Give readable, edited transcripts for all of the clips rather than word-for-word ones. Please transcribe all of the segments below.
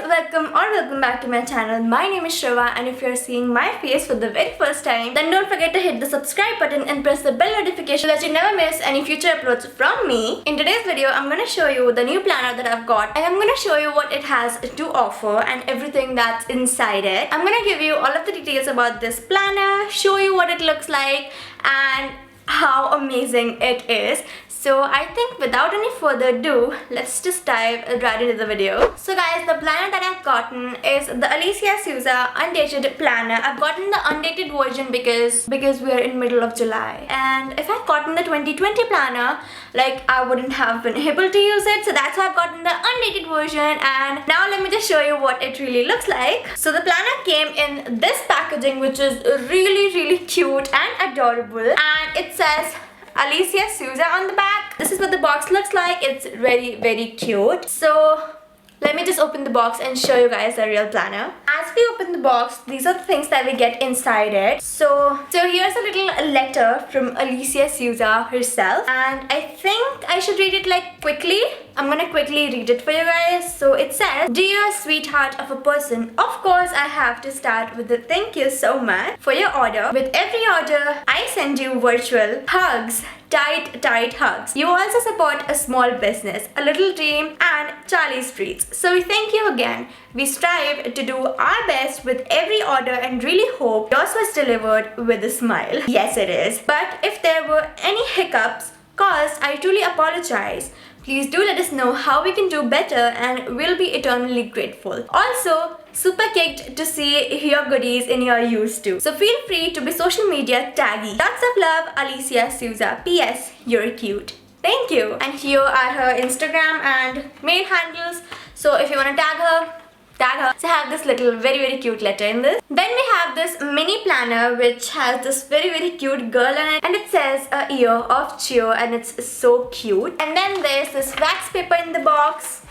welcome back to my channel. My name is Shriwa, and if you're seeing my face for the very first time, then don't forget to hit the subscribe button and press the bell notification so that you never miss any future uploads from me. In today's video, I'm gonna show you the new planner that I've got, and I'm gonna show you what it has to offer and everything that's inside it. I'm gonna give you all of the details about this planner, show you what it looks like, and how amazing it is. So I think without any further ado, let's just dive right into the video. So guys, the planner that I've gotten is the Alicia Souza undated planner. I've gotten the undated version because we're in middle of July, and if I've gotten the 2020 planner, like, I wouldn't have been able to use it, so that's why I've gotten the undated version. And now let me just show you what it really looks like. So the planner came in this packaging, which is really cute and adorable, and it says Alicia Souza on the back. This is what the box looks like. It's very cute. So let me just open the box and show you guys the real planner. As we open the box, these are the things that we get inside it. So here's a little letter from Alicia Souza herself, and I think I should read it like quickly. I'm gonna quickly read it for you guys. So it says, "Dear sweetheart of a person, of course I have to start with a thank you so much for your order. With every order, I send you virtual hugs. Tight hugs. You also support a small business, a little dream, and Charlie's Treats. So we thank you again. We strive to do our best with every order and really hope yours was delivered with a smile." Yes, it is. But if there were any hiccups caused, I truly apologize. Please do let us know how we can do better, and we'll be eternally grateful. Also, super kicked to see your goodies in your use too. So feel free to be social media taggy. Lots of love, Alicia Souza. P.S. You're cute. Thank you. And here are her Instagram and mail handles. So if you want to tag her. So I have this little very cute letter in this. Then we have this mini planner which has this very cute girl in it, and it says a year of cheer, and it's so cute. And then there's this wax paper in the box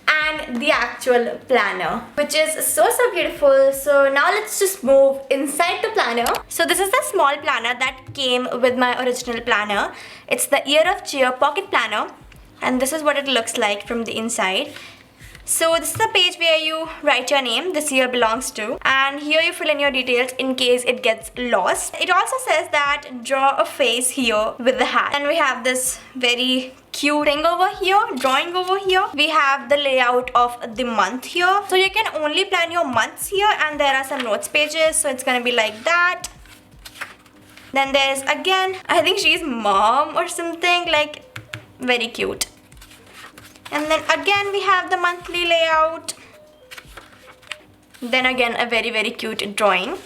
and the actual planner, which is so beautiful. So now let's just move inside the planner. So this is the small planner that came with my original planner. It's the Year of Cheer pocket planner, and this is what it looks like from the inside. So this is the page where you write your name, this year belongs to, and here you fill in your details in case it gets lost. It also says that draw a face here with the hat. And we have this very cute thing over here, drawing over here. We have the layout of the month here. So you can only plan your months here, and there are some notes pages, so it's gonna be like that. Then there's again, I think she's mom or something, like, very cute. And then again we have the monthly layout. Then again a very cute drawing.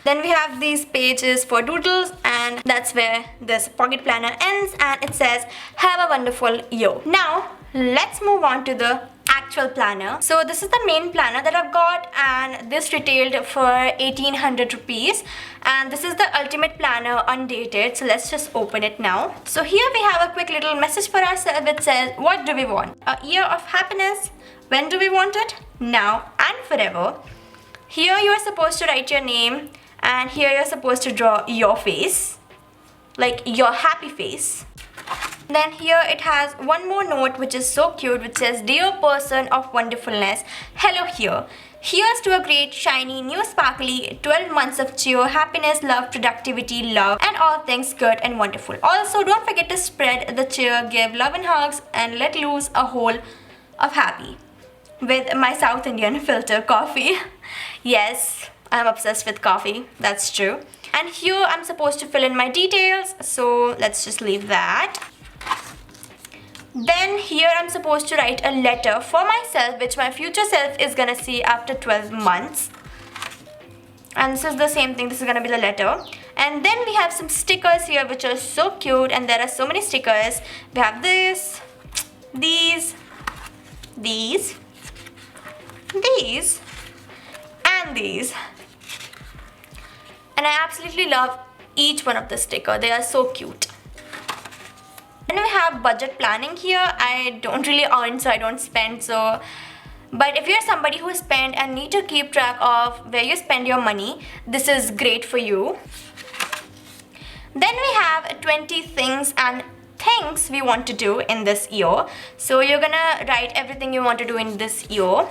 Then we have these pages for doodles, and that's where this pocket planner ends, and it says, "Have a wonderful year." Now let's move on to the actual planner. So this is the main planner that I've got, and this retailed for 1800 rupees, and this is the ultimate planner undated. So let's just open it now. So here we have a quick little message for ourselves. It says, what do we want? A year of happiness. When do we want it? Now and forever. Here you are supposed to write your name, and here you're supposed to draw your face, like your happy face. Then here it has one more note which is so cute, which says, "Dear person of wonderfulness, hello here. Here's to a great, shiny, new sparkly 12 months of cheer, happiness, love, productivity, love, and all things good and wonderful. Also, don't forget to spread the cheer, give love and hugs, and let loose a whole of happy with my South Indian filter coffee." Yes, I'm obsessed with coffee. That's true. And here I'm supposed to fill in my details, so let's just leave that. Then here I'm supposed to write a letter for myself, which my future self is gonna see after 12 months. And this is the same thing, this is gonna be the letter. And then we have some stickers here which are so cute, and there are so many stickers. We have this, these, and these. And I absolutely love each one of the stickers. They are so cute. Then we have budget planning here. I don't really earn, so I don't spend. But if you're somebody who spend and need to keep track of where you spend your money, this is great for you. Then we have 20 things and things we want to do in this year. So you're gonna write everything you want to do in this year.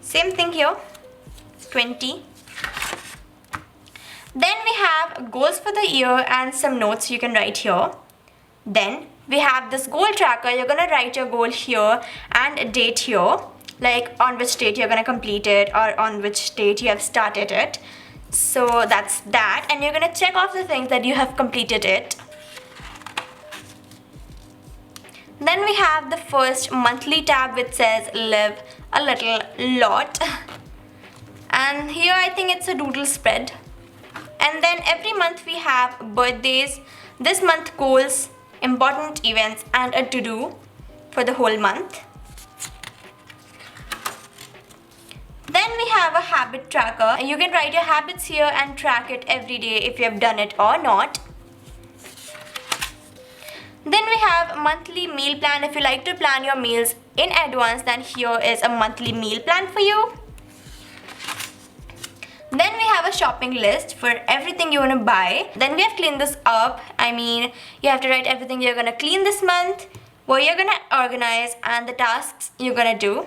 Same thing here, 20. Then we have goals for the year and some notes you can write here. Then we have this goal tracker. You're gonna write your goal here and a date here, like on which date you're gonna complete it or on which date you have started it. So that's that, and you're gonna check off the things that you have completed it. Then we have the first monthly tab which says live a little lot, and here I think it's a doodle spread. And then every month we have birthdays, this month goals, important events, and a to-do for the whole month. Then we have a habit tracker, and you can write your habits here and track it every day if you have done it or not. Then we have monthly meal plan. If you like to plan your meals in advance, then here is a monthly meal plan for you. Then we have a shopping list for everything you want to buy. Then we have cleaned this up. I mean, you have to write everything you're gonna clean this month, what you're gonna organize, and the tasks you're gonna do.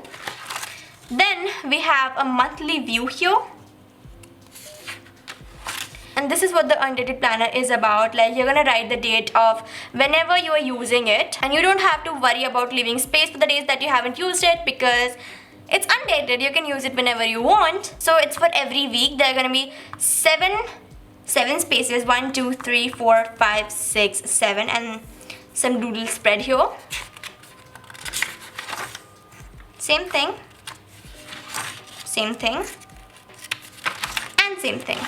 Then we have a monthly view here. And this is what the Undated planner is about. Like, you're gonna write the date of whenever you are using it, and you don't have to worry about leaving space for the days that you haven't used it because it's undated. You can use it whenever you want. So it's for every week. There are gonna be seven spaces, 1, 2, 3, 4, 5, 6, 7, and some doodle spread here. Same thing, same thing, and same thing.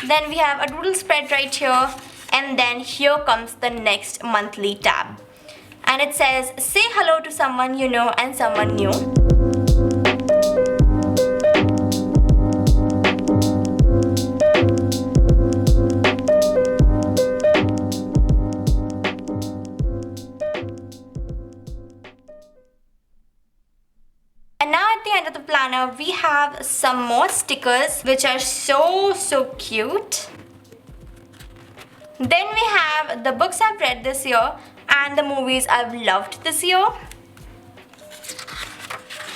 Then we have a doodle spread right here, and then here comes the next monthly tab. And it says, say hello to someone you know and someone new. And now at the end of the planner, we have some more stickers which are so cute. Then we have the books I've read this year and the movies I've loved this year.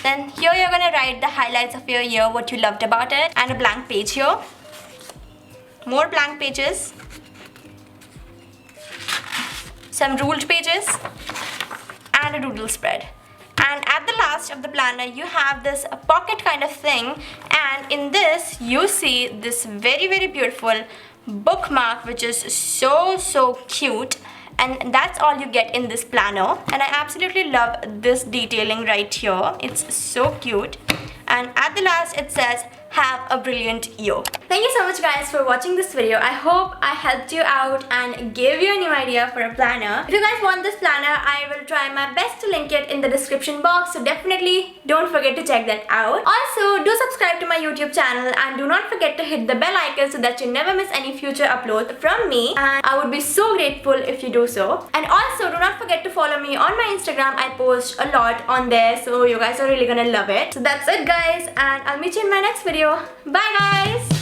Then here you're gonna write the highlights of your year, what you loved about it, and a blank page here. More blank pages. Some ruled pages. And a doodle spread. And at the last of the planner, you have this pocket kind of thing, and in this you see this very beautiful bookmark which is so cute. And that's all you get in this planner, and I absolutely love this detailing right here. It's so cute. And at the last it says, have a brilliant year. Thank you so much guys for watching this video. I hope I helped you out and gave you a new idea for a planner. If you guys want this planner, I will try my best to link it in the description box, so definitely don't forget to check that out. Also, do subscribe to my YouTube channel and do not forget to hit the bell icon so that you never miss any future uploads from me, and I would be so grateful if you do so. And also, do not forget to follow me on my Instagram. I post a lot on there, so you guys are really gonna love it. So that's it guys, and I'll meet you in my next video. Bye guys!